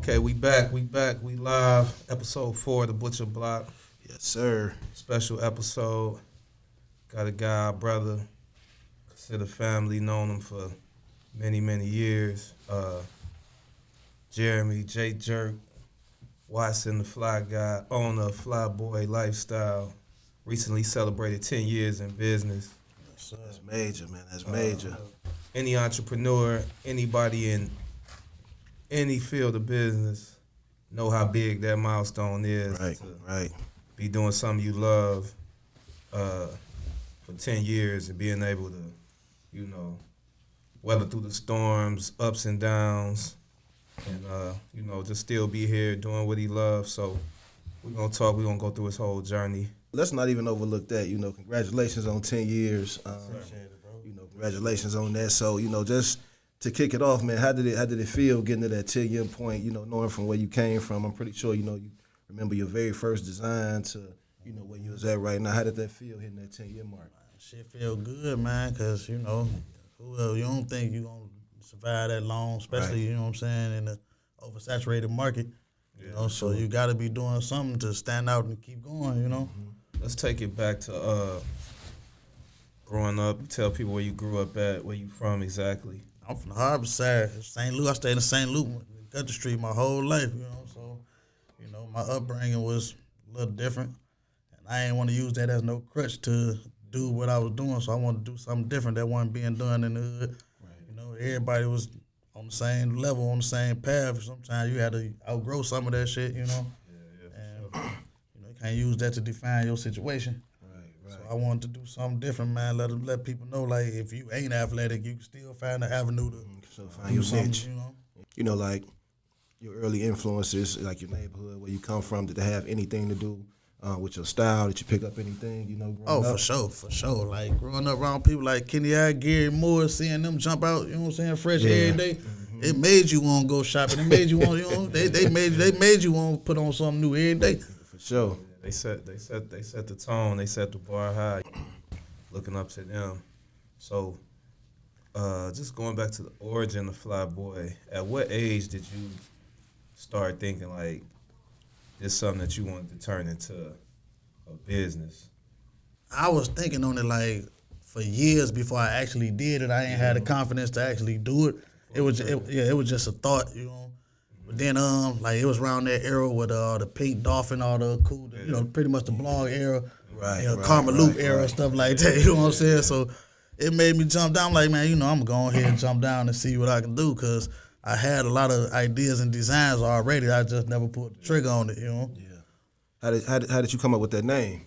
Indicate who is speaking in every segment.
Speaker 1: Okay, we back. We live. Episode 4 of the Butcher Block.
Speaker 2: Yes, sir.
Speaker 1: Special episode. Got a guy, brother, consider family, known him for many, many years. Jeremy J. Jerk Watson, the fly guy, owner of Flyboy Lyfestyle. Recently celebrated 10 years in business.
Speaker 2: Yes, sir. That's major, man. That's major.
Speaker 1: Any entrepreneur, anybody in any field of business know how big that milestone is.
Speaker 2: Right.
Speaker 1: Be doing something you love for 10 years and being able to, weather through the storms, ups and downs, and, just still be here doing what he loves. So we're going to talk. We're going to go through his whole journey.
Speaker 2: Let's not even overlook that. Congratulations on 10 years. Congratulations on that. So, just to kick it off, man, how did it feel getting to that 10-year point, knowing from where you came from? I'm pretty sure, you remember your very first design to, where you was at right now. How did that feel hitting that 10-year mark?
Speaker 3: Shit feel good, man, because, you don't think you're going to survive that long, especially, right. In the oversaturated market. So you got to be doing something to stand out and keep going,
Speaker 1: Mm-hmm. Let's take it back to growing up. Tell people where you grew up at, where you from exactly.
Speaker 3: I'm from the harbor side, St. Louis. I stayed in St. Louis, Country Street, my whole life, So, my upbringing was a little different. And I didn't want to use that as no crutch to do what I was doing. So I wanted to do something different that wasn't being done in the hood. Right. Everybody was on the same level, on the same path. Sometimes you had to outgrow some of that shit,
Speaker 1: Yeah,
Speaker 3: and, you can't use that to define your situation.
Speaker 2: Right.
Speaker 3: So I wanted to do something different, man. Let people know, like, if you ain't athletic, you can still find an avenue to
Speaker 2: find your niche.
Speaker 3: Like
Speaker 2: your early influences, like your neighborhood, where you come from, did they have anything to do with your style? Did you pick up anything, growing up?
Speaker 3: For sure. Like, growing up around people like Kenny I, Gary Moore, seeing them jump out, fresh every day, it made you want to go shopping. It made you want, they made you want to put on something new every day.
Speaker 2: For sure.
Speaker 1: They set the tone. They set the bar high. Looking up to them. So, just going back to the origin of Flyboy, at what age did you start thinking like this is something that you wanted to turn into a business?
Speaker 3: I was thinking on it like for years before I actually did it. I ain't had the confidence to actually do it. It was just a thought, But then, it was around that era with the Pink Dolphin, all the cool, pretty much the blog era, Karma Loop era, stuff like that. You know what I'm saying? So it made me jump down. Like, man, I'm gonna go ahead and jump down and see what I can do, because I had a lot of ideas and designs already. I just never put the trigger on it.
Speaker 2: Yeah. How did you come up with that name?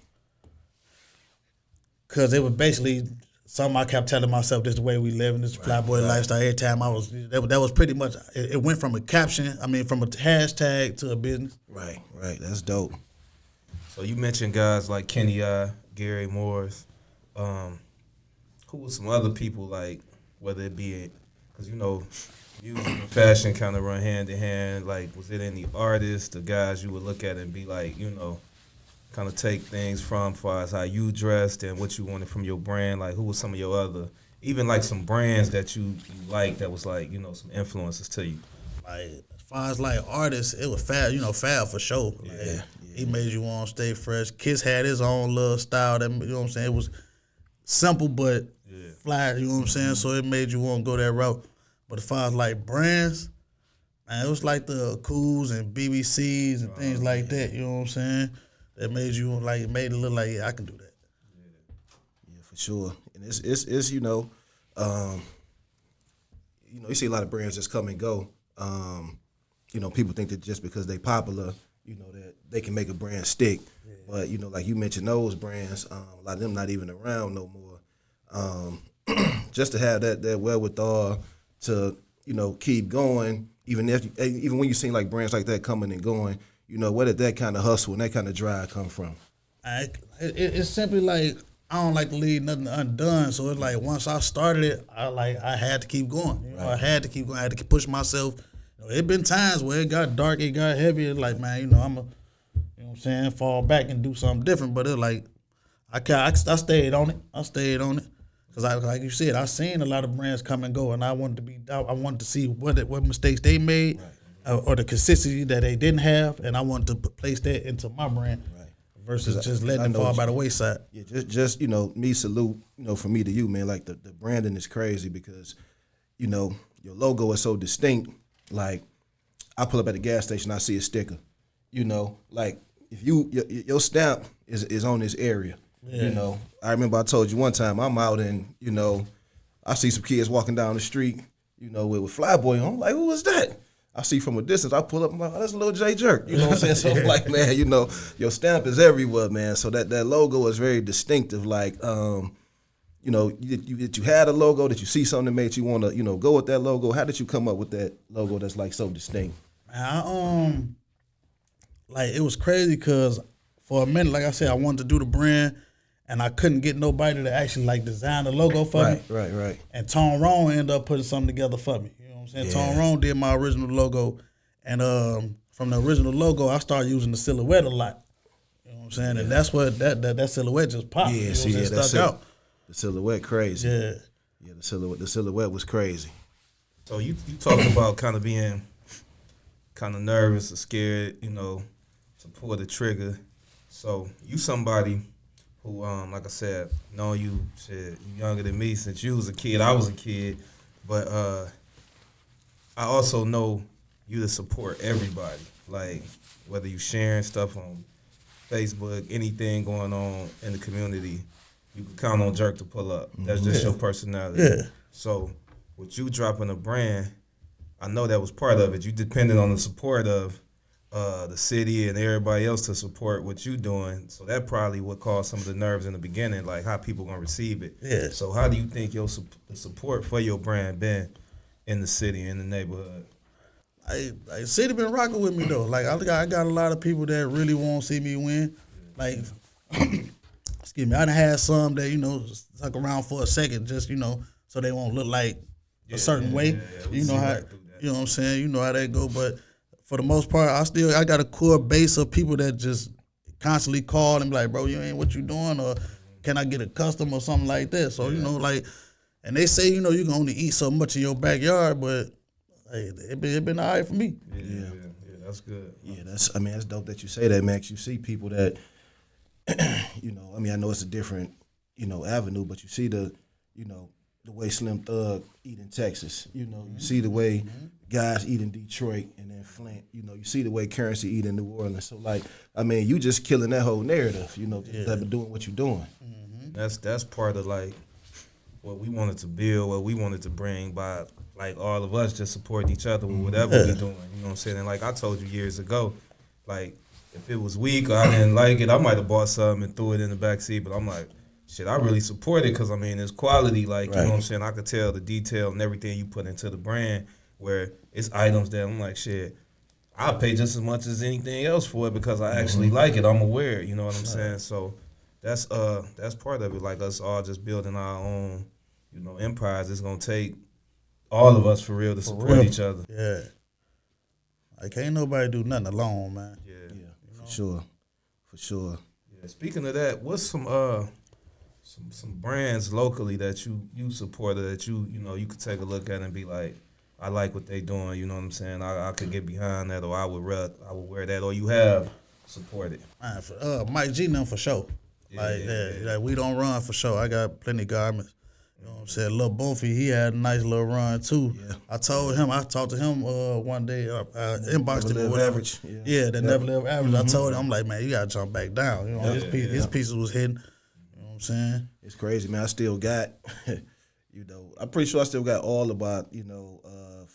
Speaker 3: Because it was basically something I kept telling myself, this is the way we live in this Flyboy lifestyle. Every time that was pretty much, it went from a caption, from a hashtag to a business.
Speaker 2: Right. That's dope.
Speaker 1: So you mentioned guys like Kenny I, Gary Morris. Who were some other people, like, whether it be, because, music and fashion kind of run hand in hand. Like, was it any artists, the guys you would look at and be like, kind of take things from, as far as how you dressed and what you wanted from your brand? Like, who was some of your other, even like some brands that you liked that was like, some influences to you?
Speaker 3: Like, as far as like artists, it was Fab, Fab for sure. Like, he made you want to stay fresh. Kiss had his own little style that, it was simple but fly, so it made you want to go that route. But as far as like brands, man, it was like the Cools and BBCs and things like that, that made you like, made it look like, I can do that.
Speaker 2: Yeah, for sure. And it's you see a lot of brands just come and go. People think that just because they popular, that they can make a brand stick. Yeah. But like you mentioned, those brands, a lot of them not even around no more. Just to have that wherewithal to keep going, even when you see like brands like that coming and going. Where did that kind of hustle and that kind of drive come from?
Speaker 3: It's simply like, I don't like to leave nothing undone. So it's like, once I started it, I had to keep going. I had to keep going. I had to push myself. It been times where it got dark, it got heavy. It's like, man, I'm fall back and do something different. But it's like, I stayed on it. Because like you said, I seen a lot of brands come and go, and I wanted to see what mistakes they made, or the consistency that they didn't have, and I wanted to place that into my brand versus just letting it fall by the wayside.
Speaker 2: Yeah, just me salute, from me to you, man. Like the branding is crazy because, your logo is so distinct. Like I pull up at the gas station, I see a sticker. Like if your stamp is on this area. Yeah. I remember I told you one time I'm out and I see some kids walking down the street, with Flyboy on. I'm like, who is that? I see from a distance. I pull up. I'm like, oh, that's a little J Jerk. You know what I'm saying? So I'm like, man, your stamp is everywhere, man. So that logo is very distinctive. Like, that you had a logo, that you see something that made you want to, go with that logo. How did you come up with that logo that's like so distinct?
Speaker 3: Like it was crazy because for a minute, like I said, I wanted to do the brand, and I couldn't get nobody to actually like design the logo for me.
Speaker 2: Right.
Speaker 3: And Tone Roan ended up putting something together for me. You know what I'm saying? Yeah. Tone Roan did my original logo, and from the original logo, I started using the silhouette a lot. You know what I'm saying? Yeah. And that's what that silhouette just popped.
Speaker 2: Yeah,
Speaker 3: stuck out.
Speaker 2: The silhouette crazy.
Speaker 3: Yeah.
Speaker 2: Yeah, the silhouette was crazy.
Speaker 1: So you talked about kind of being kind of nervous or scared, to pull the trigger. So you somebody who, like I said, know you younger than me since you was a kid. I was a kid, but I also know you to support everybody. Like whether you sharing stuff on Facebook, anything going on in the community, you can count on Jerk to pull up. That's just your personality.
Speaker 3: Yeah.
Speaker 1: So with you dropping a brand, I know that was part of it. You depended on the support of the city and everybody else to support what you doing. So that probably what caused some of the nerves in the beginning, like how people gonna receive it.
Speaker 3: Yeah.
Speaker 1: So how do you think the support for your brand been in the city, in the neighborhood?
Speaker 3: Like city been rocking with me though. Like I got a lot of people that really want to see me win. Like, excuse me, I done had some that stuck around for a second, just so they won't look like a certain way. You know how, you know what I'm saying. You know how that go, but. For the most part, I got a core base of people that just constantly call and be like, bro, you ain't what you doing, or can I get a custom or something like that? So, and they say, you can only eat so much in your backyard, but hey, it been all right for me.
Speaker 1: Yeah, that's good.
Speaker 2: Yeah, that's dope that you say that, Max. You see people that, I know it's a different, avenue, but you see the way Slim Thug eat in Texas. You see the way guys eat in Detroit and then Flint. You see the way Currency eat in New Orleans. So, you just killing that whole narrative, just doing what you're doing.
Speaker 1: Mm-hmm. That's part of, what we wanted to build, what we wanted to bring by, all of us just supporting each other with whatever we're doing. You know what I'm saying? And like I told you years ago, if it was weak or I didn't like it, I might have bought something and threw it in the backseat, but I'm like, shit, I really support it because, it's quality. You know what I'm saying? I could tell the detail and everything you put into the brand where it's items that I'm like, shit, I'll pay just as much as anything else for it because I actually like it. I'm aware, you know what I'm saying? So that's part of it, like us all just building our own, empires. It's going to take all of us for real to support each other.
Speaker 3: Yeah. Ain't nobody do nothing alone, man.
Speaker 2: Yeah, for sure.
Speaker 1: Yeah. Speaking of that, what's some brands locally that you support or that you could take a look at and be like, I like what they doing, you know what I'm saying? I could get behind that, or I would wear that, or you have supported.
Speaker 3: Man, for, Mike G them for sure. Like we don't run for sure. I got plenty of garments. You know what I'm saying? Lil Boofy, he had a nice little run too. Yeah. I talked to him one day, inboxed him or whatever. Never live average. I told him, I'm like, man, you gotta jump back down. His pieces was hidden. You know what I'm saying?
Speaker 2: It's crazy, man. I still got, I'm pretty sure I still got all about,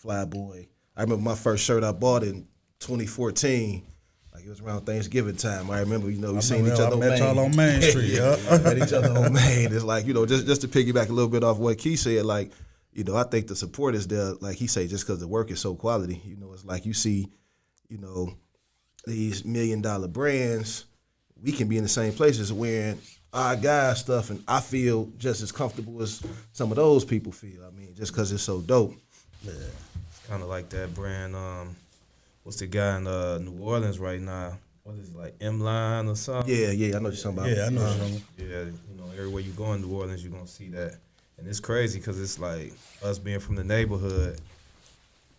Speaker 2: Flyboy. I remember my first shirt I bought in 2014. It was around Thanksgiving time. I remember, we seen each other on Main.
Speaker 3: Met y'all on Main Street,
Speaker 2: met each other on Main. It's like, just to piggyback a little bit off what Key said, I think the support is there, like he said, just because the work is so quality. It's like you see, these $1 million brands, we can be in the same places wearing our guys stuff, and I feel just as comfortable as some of those people feel. Just because it's so dope.
Speaker 1: Yeah, it's kind of like that brand. What's the guy in New Orleans right now? What is it, M-Line or something?
Speaker 2: Yeah, I know what you're talking about.
Speaker 3: Yeah, I know what you're talking
Speaker 1: about. Yeah, everywhere you go in New Orleans, you're going to see that. And it's crazy because it's like us being from the neighborhood,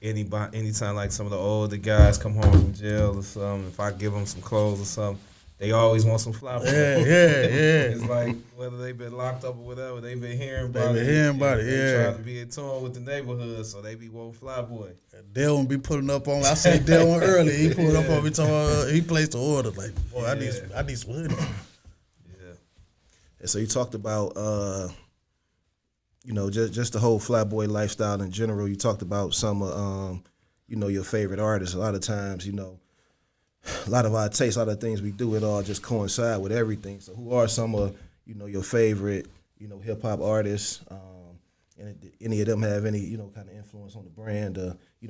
Speaker 1: anytime like some of the older guys come home from jail or something, if I give them some clothes or something, they always want some Flyboy.
Speaker 3: Yeah.
Speaker 1: It's like whether they've been locked up or whatever, they've been hearing
Speaker 3: They
Speaker 1: about
Speaker 3: been
Speaker 1: it.
Speaker 3: hearing about it,
Speaker 1: They
Speaker 3: yeah.
Speaker 1: try to be in tune with the neighborhood, so they be wanting Flyboy.
Speaker 3: Dale won't be putting up on. I said Dale one earlier. He pulled up on me. Told he placed the order. Like, boy, I need some hoodies.
Speaker 1: Yeah.
Speaker 2: And so you talked about, just the whole Flyboy lifestyle in general. You talked about some of, your favorite artists. A lot of times, a lot of our tastes, a lot of things we do, it all just coincide with everything. So who are some of, your favorite, hip hop artists? And did any of them have any, kind of influence on the brand,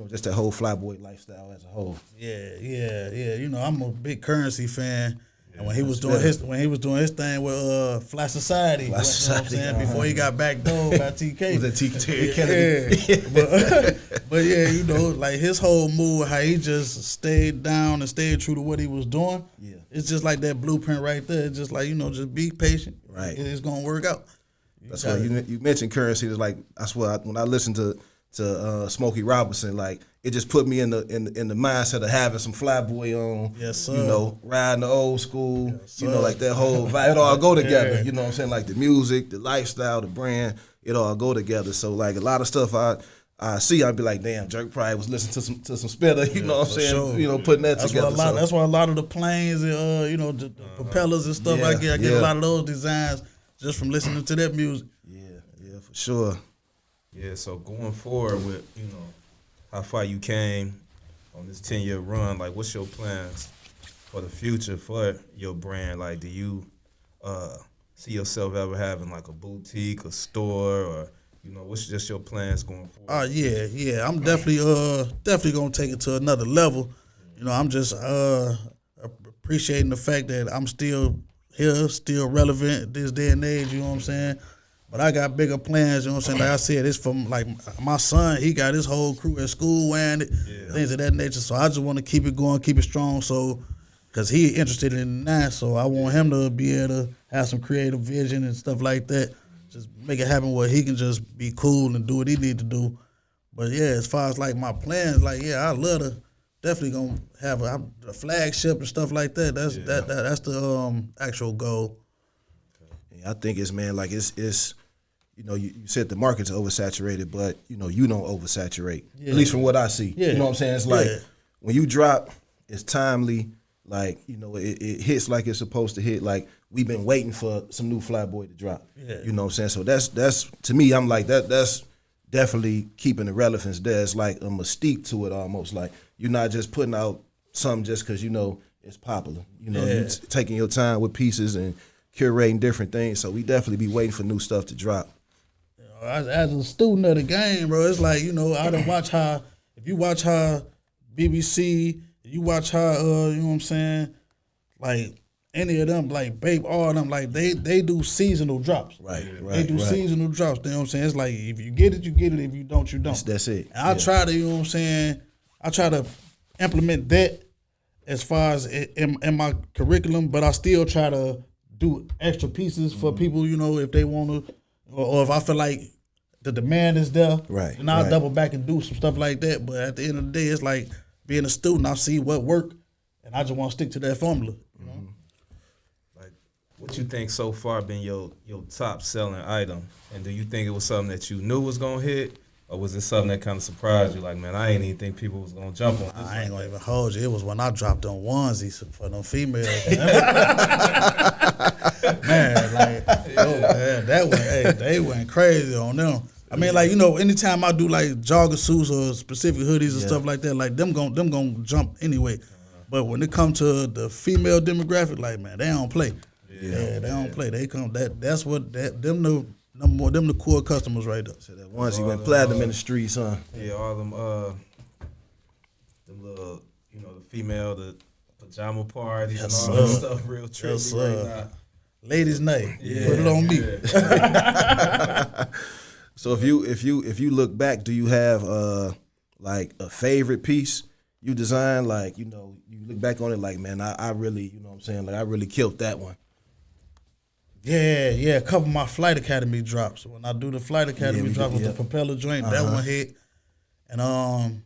Speaker 2: just that whole Flyboy lifestyle as a whole?
Speaker 3: Yeah. I'm a big Currency fan. And when he was doing his thing with Fly Society, you know what I'm saying? Before he got backdoored by TK.
Speaker 2: Was it TK Kennedy?
Speaker 3: But yeah, like his whole move, how he just stayed down and stayed true to what he was doing.
Speaker 2: Yeah.
Speaker 3: It's just like that blueprint right there. It's just like, just be patient.
Speaker 2: Right.
Speaker 3: It's gonna work out.
Speaker 2: That's why you mentioned Currency. It's like, I swear, when I listened to Smokey Robinson, like, it just put me in the mindset of having some Flyboy on.
Speaker 3: Yes, sir.
Speaker 2: Riding the old school.
Speaker 3: Yes,
Speaker 2: Like that whole vibe. It all go together. You know what I'm saying? Like the music, the lifestyle, the brand, it all go together. So like a lot of stuff I see, I'd be like, damn, Jerk probably was listening to some Spitter. You know what I'm saying?
Speaker 3: Sure.
Speaker 2: Putting that
Speaker 3: That's
Speaker 2: together.
Speaker 3: That's why a lot of the planes and the propellers and stuff I get a lot of those designs just from listening to that music.
Speaker 2: Yeah, for sure.
Speaker 1: Yeah, so going forward with, how far you came on this 10-year run, like what's your plans for the future for your brand? Like, do you see yourself ever having like a boutique, a store, or, what's just your plans going forward?
Speaker 3: Yeah. I'm definitely gonna take it to another level. I'm just appreciating the fact that I'm still here, still relevant this day and age, you know what I'm saying? But I got bigger plans, you know what I'm saying? Like I said, it's from like my son, he got his whole crew at school wearing it, things of that nature. So I just want to keep it going, keep it strong. So, because he interested in that, so I want him to be able to have some creative vision and stuff like that. Just make it happen where he can just be cool and do what he need to do. But yeah, as far as like my plans, like I love to definitely gonna have a flagship and stuff like that. That's that's the actual goal.
Speaker 2: I think it's, man, like it's you said the market's oversaturated, but you don't oversaturate. At least from what I see.
Speaker 3: Yeah.
Speaker 2: You know what I'm saying? It's like when you drop, it's timely. Like, it hits like it's supposed to hit. Like, we've been waiting for some new Flyboy to drop.
Speaker 3: Yeah.
Speaker 2: You know what I'm saying? So that's to me, I'm like, that's definitely keeping the relevance there. It's like a mystique to it almost. Like, you're not just putting out something just because it's popular. You're taking your time with pieces and curating different things. So we definitely be waiting for new stuff to drop.
Speaker 3: As a student of the game, bro, it's like, I done watch how, if you watch how BBC, you watch how, you know what I'm saying, like, any of them, like, Babe, all of them, like, they do seasonal drops.
Speaker 2: Right.
Speaker 3: They do seasonal drops, you know what I'm saying? It's like, if you get it, you get it. If you don't, you don't.
Speaker 2: That's it.
Speaker 3: And I try to, you know what I'm saying, I try to implement that as far as in my curriculum, but I still try to do extra pieces for people, if they want to, or if I feel like the demand is there,
Speaker 2: right?
Speaker 3: And I'll double back and do some stuff like that. But at the end of the day, it's like being a student. I see what work, and I just want to stick to that formula.
Speaker 1: Like, what you think so far been your top selling item, and do you think it was something that you knew was gonna hit, or was it something that kind of surprised you? Like, man, I ain't even think people was gonna jump on this.
Speaker 3: I ain't gonna even hold you. It was when I dropped them onesies for them females. Man, like, that went, they went crazy on them. I mean, like, anytime I do like jogger suits or specific hoodies and stuff like that, like them gon' jump anyway. But when it comes to the female demographic, like, man, they don't play. They don't play. They come that's what them the core customers right there.
Speaker 2: So that onesie went platinum in the streets, huh?
Speaker 1: Yeah, all them little, the female, the pajama parties and all that stuff, real trendy right now.
Speaker 3: Ladies' night. Put it on me.
Speaker 2: So if you look back, do you have like a favorite piece you designed? Like, you look back on it like, man, I really, you know what I'm saying, like I really killed that one.
Speaker 3: Yeah, a couple of my Flight Academy drops. When I do the Flight Academy drop with the propeller joint, that one hit. And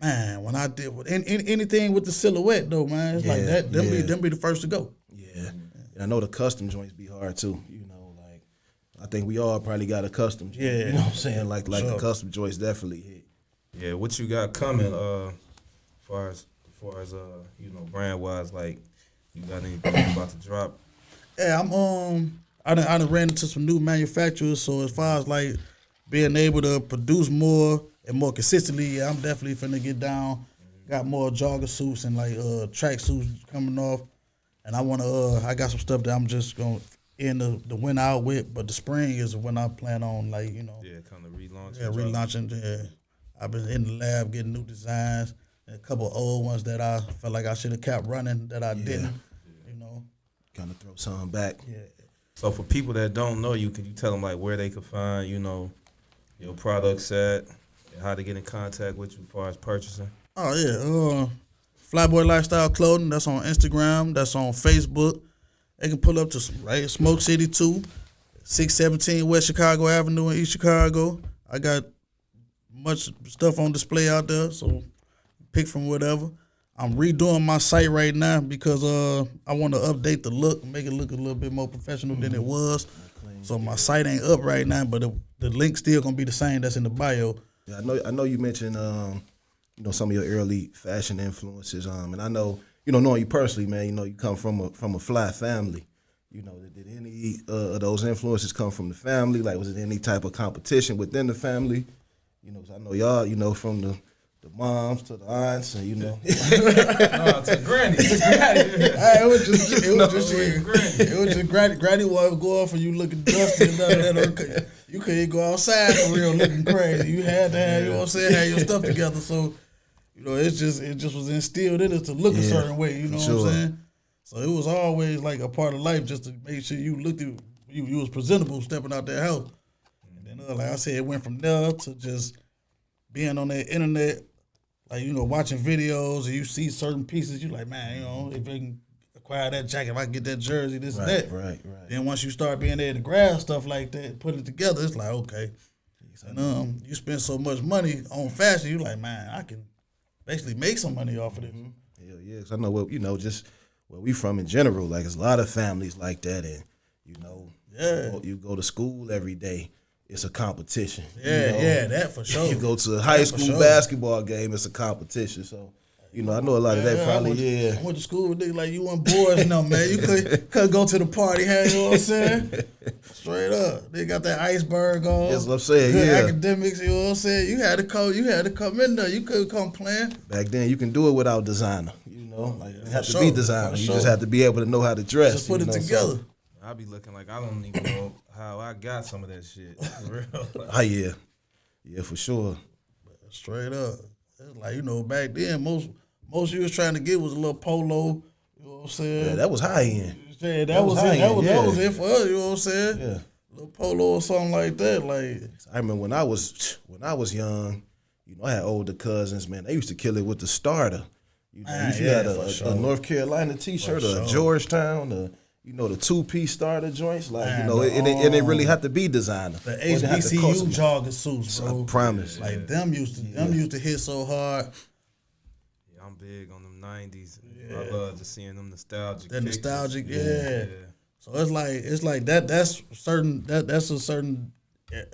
Speaker 3: Man, when I did with anything with the silhouette though, man, it's like that. Them be the first to go.
Speaker 2: Yeah, and I know the custom joints be hard too. Like I think we all probably got a custom joint.
Speaker 3: Yeah,
Speaker 2: you know what I'm saying? Like
Speaker 3: sure.
Speaker 2: the custom joints definitely hit.
Speaker 1: Yeah, what you got coming? Far as brand wise, like you got anything about to drop?
Speaker 3: Yeah, I done ran into some new manufacturers. So as far as like being able to produce more and more consistently, yeah, I'm definitely finna get down. Got more jogger suits and like track suits coming off, and I got some stuff that I'm just gonna end the winter out with. But the spring is when I plan on like
Speaker 1: Yeah, kind of relaunch.
Speaker 3: Yeah, relaunching. Yeah, I've been in the lab getting new designs and a couple of old ones that I felt like I should have kept running that I didn't.
Speaker 2: Kind of throw something back.
Speaker 3: Yeah.
Speaker 1: So for people that don't know you, can you tell them like where they could find your products at, and how to get in contact with you as far as purchasing?
Speaker 3: Oh yeah, Flyboy Lifestyle Clothing. That's on Instagram. That's on Facebook. They can pull up to Smoke City 2, 617 West Chicago Avenue in East Chicago. I got much stuff on display out there, so pick from whatever. I'm redoing my site right now because I want to update the look, make it look a little bit more professional than it was. So my site ain't up right now, but the link's still gonna be the same that's in the bio.
Speaker 2: Yeah, I know you mentioned some of your early fashion influences, and I know knowing you personally, man, you come from a fly family. Did any of those influences come from the family? Like, was it any type of competition within the family? 'Cause I know y'all, from the moms to the aunts, and
Speaker 1: No, to granny.
Speaker 3: It was just granny would go off and you looking dusty and that. You couldn't go outside for real looking crazy. You had to have, have your stuff together. So, it just was instilled in us to look a certain way. You know what I'm saying? So it was always like a part of life just to make sure you looked at you was presentable stepping out that house. And then like I said, it went from there to just being on the internet. Like, watching videos and you see certain pieces, you like, man, if I can acquire that jacket, if I can get that jersey, this and that.
Speaker 2: Right.
Speaker 3: Then once you start being able to grab stuff like that, put it together, it's like, okay. And you spend so much money on fashion, you like, man, I can basically make some money off of this.
Speaker 2: Hell yeah, 'cause I know just where we from in general, like there's a lot of families like that, and you go to school every day. It's a competition.
Speaker 3: Yeah, that for sure.
Speaker 2: You go to a high school basketball game, it's a competition. So, I know a lot of that probably,
Speaker 3: I went to school with niggas like you weren't boys, no, man. You couldn't go to the party, you know what I'm saying? Straight up. They got that iceberg on.
Speaker 2: That's what I'm saying,
Speaker 3: good academics, you know what I'm saying? You had to come in there. You couldn't come playing.
Speaker 2: Back then, you can do it without designer, Like, you have to be designer. You
Speaker 3: sure.
Speaker 2: just have to be able to know how to dress.
Speaker 3: Just put it together.
Speaker 2: So,
Speaker 1: I be looking like I don't even know how I got some of that shit. For real.
Speaker 2: Oh yeah, for sure.
Speaker 3: Straight up, it's like back then most you was trying to get was a little polo. You know what I'm saying?
Speaker 2: Yeah, that was high end.
Speaker 3: Yeah, that was it for us. You know what I'm saying?
Speaker 2: Yeah,
Speaker 3: little polo or something like that. Like
Speaker 2: I remember when I was young. I had older cousins. Man, they used to kill it with the starter. If you had a North Carolina T-shirt or a Georgetown, the 2-piece starter joints, like it didn't really have to be designer.
Speaker 3: The HBCU jogger suits, bro.
Speaker 2: I promise.
Speaker 3: Like them used to hit so hard.
Speaker 1: Yeah, I'm big on them '90s. Yeah. I love just seeing them nostalgic.
Speaker 3: That nostalgic, yeah. So it's like that. That's a certain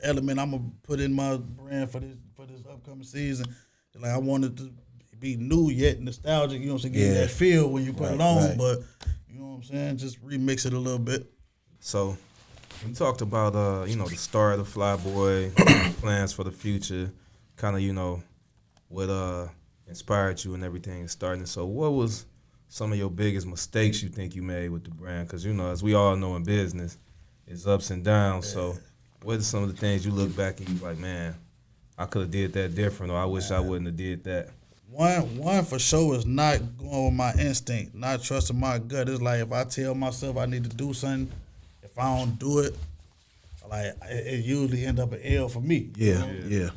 Speaker 3: element I'm gonna put in my brand for this upcoming season. Like I wanted to be new yet nostalgic. You know what I'm saying? Get that feel when you put it on, but. You know what I'm saying? Just remix it a little bit.
Speaker 1: So, we talked about, the start of Flyboy, plans for the future, kind of, what inspired you and everything starting. So, what was some of your biggest mistakes you think you made with the brand? Because, as we all know in business, it's ups and downs. Yeah. So, what are some of the things you look back and you like, man, I could have did that different, or I wish I wouldn't have did that?
Speaker 3: One for sure is not going with my instinct, not trusting my gut. It's like if I tell myself I need to do something, if I don't do it, like it usually end up an L for me.
Speaker 2: Yeah.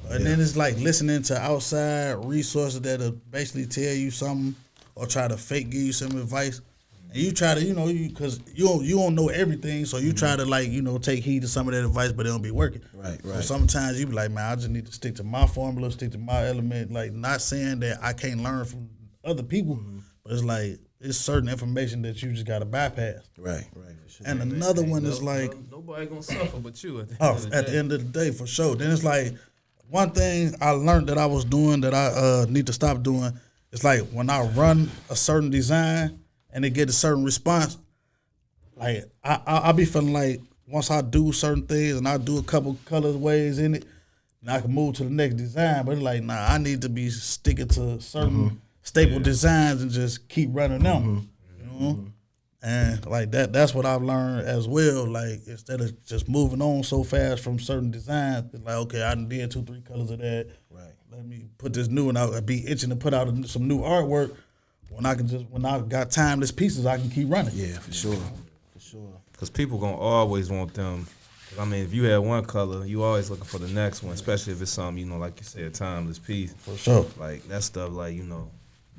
Speaker 3: And then it's like listening to outside resources that'll basically tell you something or try to fake give you some advice. And you try to, because you don't know everything, so you try to take heed to some of that advice, but it don't be working.
Speaker 2: Right.
Speaker 3: So sometimes you be like, man, I just need to stick to my formula, stick to my element. Like, not saying that I can't learn from other people, but it's like it's certain information that you just gotta bypass.
Speaker 2: Right. For sure.
Speaker 3: And another one is like,
Speaker 1: nobody gonna suffer but you. At
Speaker 3: the end of the day, for sure. Then it's like one thing I learned that I was doing that I need to stop doing. It's like when I run a certain design and they get a certain response, like I be feeling like once I do certain things and I do a couple colorways in it, and I can move to the next design. But it's like, nah, I need to be sticking to certain staple designs and just keep running them. And like that's what I've learned as well. Like, instead of just moving on so fast from certain designs, it's like, okay, I done did 2-3 colors of that. Right. Let me put this new one out. I'd be itching to put out some new artwork. When I got timeless pieces, I can keep running.
Speaker 2: Yeah, for sure.
Speaker 1: Because people gonna always want them. I mean, if you had one color, you always looking for the next one, especially if it's something, like you said, timeless piece.
Speaker 3: For sure.
Speaker 1: Like, that stuff, like,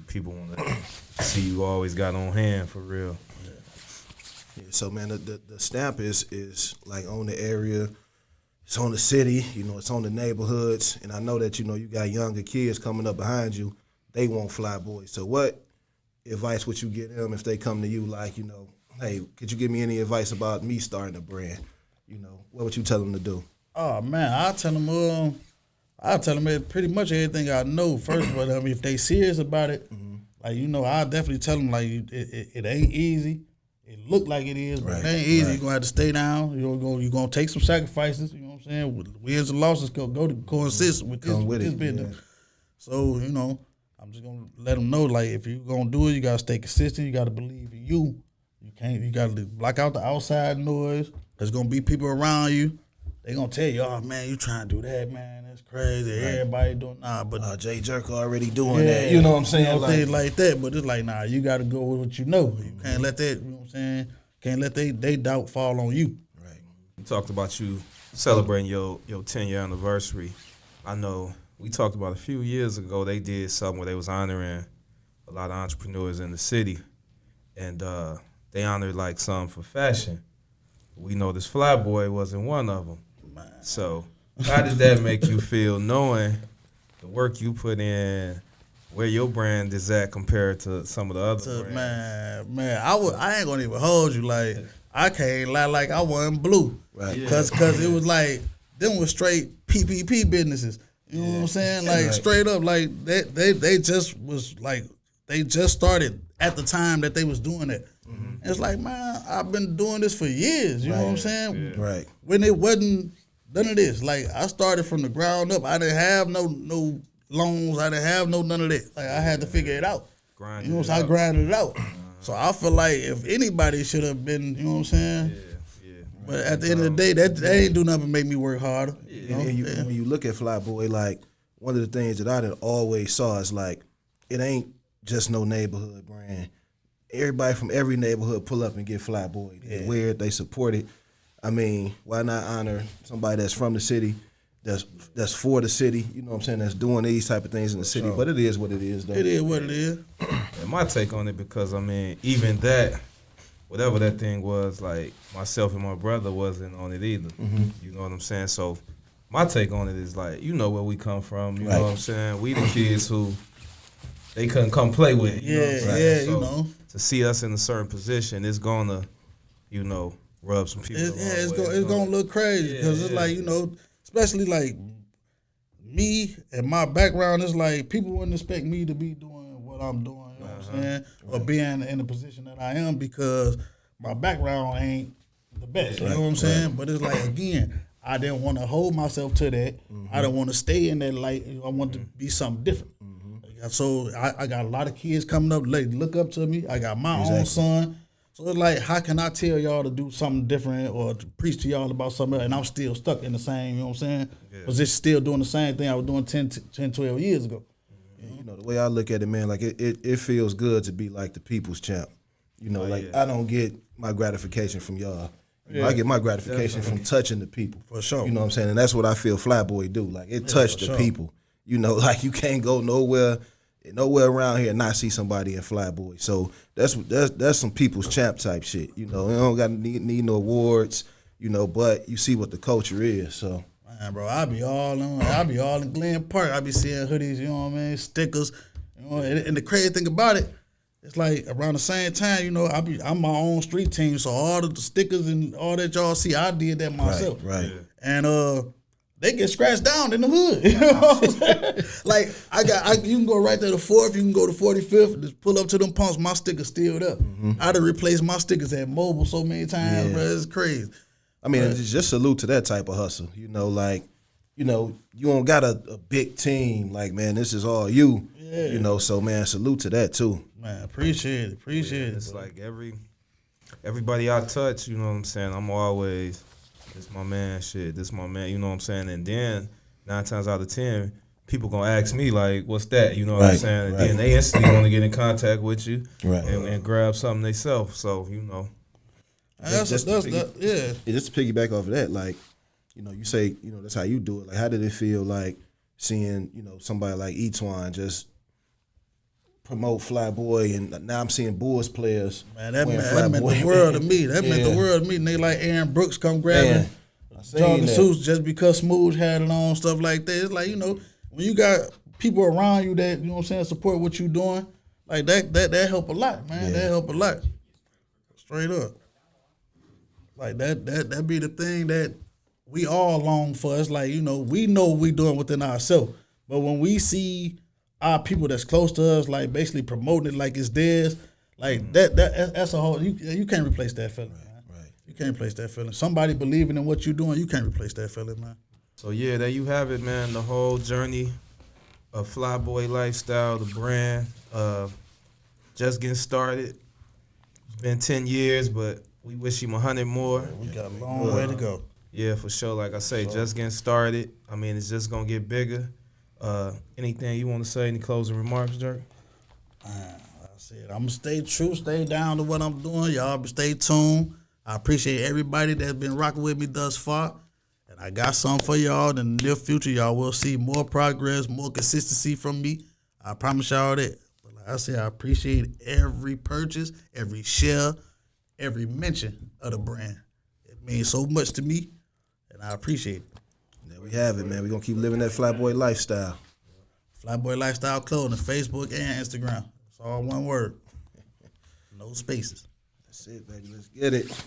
Speaker 1: people want to see you always got on hand, for real.
Speaker 2: Yeah, so man, the stamp is like on the area, it's on the city, it's on the neighborhoods, and I know that you got younger kids coming up behind you, they want Flyboy. So what advice would you give them if they come to you like, hey, could you give me any advice about me starting a brand? What would you tell them to do?
Speaker 3: Oh man, I'll tell them pretty much everything I know first. But I mean, if they serious about it, like I'll definitely tell them like it ain't easy. It look like it is, but it ain't easy. You're gonna have to stay down. You're gonna take some sacrifices. You know what I'm saying? Wins and losses coexist with this business. Yeah. So I'm just gonna let them know, like, if you're gonna do it, you gotta stay consistent. You gotta believe in you. You gotta block out the outside noise. There's gonna be people around you. They gonna tell you, oh man, you trying to do that, man? That's crazy. Everybody doing but
Speaker 2: Jay Jerk already doing that. You know what I'm saying?
Speaker 3: Things like that. But it's like, nah, you gotta go with what you know. You can't let that. You know what I'm saying? Can't let they doubt fall on you.
Speaker 2: Right.
Speaker 1: You talked about you celebrating your 10-year anniversary. I know we talked about a few years ago. They did something where they was honoring a lot of entrepreneurs in the city, and they honored like some for fashion. We know this Flyboy wasn't one of them. So how did that make you feel, knowing the work you put in, where your brand is at compared to some of the other brands?
Speaker 3: Man, I ain't gonna even hold you. Like, I can't lie, like I wasn't blue. Right. Cause it was like, them was straight PPP businesses. You know what I'm saying? Like, straight up, like they just was like, they just started at the time that they was doing it. Mm-hmm. It's like, man, I've been doing this for years. You know what I'm saying?
Speaker 2: Yeah. Right.
Speaker 3: When it wasn't none of this. Like, I started from the ground up. I didn't have no loans. I didn't have none of that. Like, I had to figure it out. So I grinded it out. So I feel like if anybody should have been, you know what I'm saying? Yeah. But at the end of the day, that ain't do nothing but make me work harder.
Speaker 2: Yeah. When you look at Flyboy, like, one of the things that I done always saw is like, it ain't just no neighborhood brand. Everybody from every neighborhood pull up and get Flyboy. They wear it, they support it. I mean, why not honor somebody that's from the city, that's for the city, you know what I'm saying, that's doing these type of things in the city. But it is what it is, though.
Speaker 3: It is what it is.
Speaker 1: And my take on it, because, I mean, even that, whatever that thing was, like, myself and my brother wasn't on it either. Mm-hmm. You know what I'm saying? So my take on it is, like, where we come from. You know what I'm saying? We the kids who they couldn't come play with. You know what I'm saying? So to see us in a certain position, it's gonna, rub some people.
Speaker 3: It's gonna look crazy because it's like, especially like me and my background, it's like people wouldn't expect me to be doing what I'm doing. You know what I'm saying? Or being in the position that I am because my background ain't the best. You know what I'm saying? But it's like, again, I didn't want to hold myself to that. Mm-hmm. I didn't want to stay in that light. I want to be something different. Mm-hmm. So I got a lot of kids coming up, like, look up to me. I got my own son. So it's like, how can I tell y'all to do something different or to preach to y'all about something else, and I'm still stuck in the same, you know what I'm saying? Position, still doing the same thing I was doing 10, 12 years ago.
Speaker 2: The way I look at it, man, like it feels good to be like the people's champ. I don't get my gratification from y'all. I get my gratification from touching the people.
Speaker 3: For sure.
Speaker 2: You know what I'm saying? And that's what I feel Flyboy do. Like, it touched the people. Like, you can't go nowhere nowhere around here not see somebody in Flyboy. So that's some people's champ type shit. You know, you don't got need no awards. You know, but you see what the culture is. So.
Speaker 3: Man, bro, I be all in Glen Park. I be seeing hoodies, you know what I mean, stickers. You know, and the crazy thing about it, it's like around the same time, you know, I'm my own street team, so all of the stickers and all that y'all see, I did that myself.
Speaker 2: Right.
Speaker 1: Yeah.
Speaker 3: And they get scratched down in the hood. You know what I'm saying? Like you can go right to the 4th, you can go to 45th, just pull up to them pumps, my sticker's still there. I done replaced my stickers at Mobile so many times, bro. It's crazy.
Speaker 2: I mean, just salute to that type of hustle. You know, like, you know, you don't got a big team. Like, man, this is all you. Yeah. You know, so, man, salute to that, too.
Speaker 3: Man, appreciate it.
Speaker 1: It's like everybody I touch, you know what I'm saying? I'm always, this my man shit, this my man, you know what I'm saying? And then 9 times out of 10, people gonna ask me, like, what's that? You know what I'm saying? And then they instantly want to get in contact with you and grab something themselves. So, you know.
Speaker 2: Just to piggyback off of that, like, you know, you say, you know, that's how you do it. Like, how did it feel like seeing, you know, somebody like Etwan just promote Flyboy, and now I'm seeing Bulls players.
Speaker 3: Man, that meant the world to me. That meant the world to me. And they like Aaron Brooks come grabbing jogging suits just because Smooth had it on, stuff like that. It's like, you know, when you got people around you that, you know what I'm saying, support what you doing, like that help a lot, man. That help a lot. Straight up. Like that be the thing that we all long for. It's like, you know what we doing within ourselves. But when we see our people that's close to us, like basically promoting it like it's theirs, like that's a whole, you can't replace that feeling, man. Right. You can't replace that feeling. Somebody believing in what you're doing, you can't replace that feeling, man.
Speaker 1: So yeah, there you have it, man. The whole journey of Flyboy Lifestyle, the brand, just getting started. It's been 10 years, but we wish him 100 more.
Speaker 3: We got a long way to go.
Speaker 1: Yeah, for sure. Like I say, just getting started. I mean, it's just gonna get bigger. Anything you want to say? Any closing remarks, Jerk?
Speaker 3: I said I'm gonna stay true, stay down to what I'm doing. Y'all stay tuned. I appreciate everybody that's been rocking with me thus far, and I got something for y'all in the near future. Y'all will see more progress, more consistency from me. I promise y'all that. But like I said, I appreciate every purchase, every share, every mention of the brand. It means so much to me, and I appreciate it.
Speaker 2: There we have it, man. We're going to keep living that Flyboy lifestyle.
Speaker 3: Flyboy Lifestyle Clothing, Facebook and Instagram. It's all one word. No spaces.
Speaker 2: That's it, baby. Let's get it.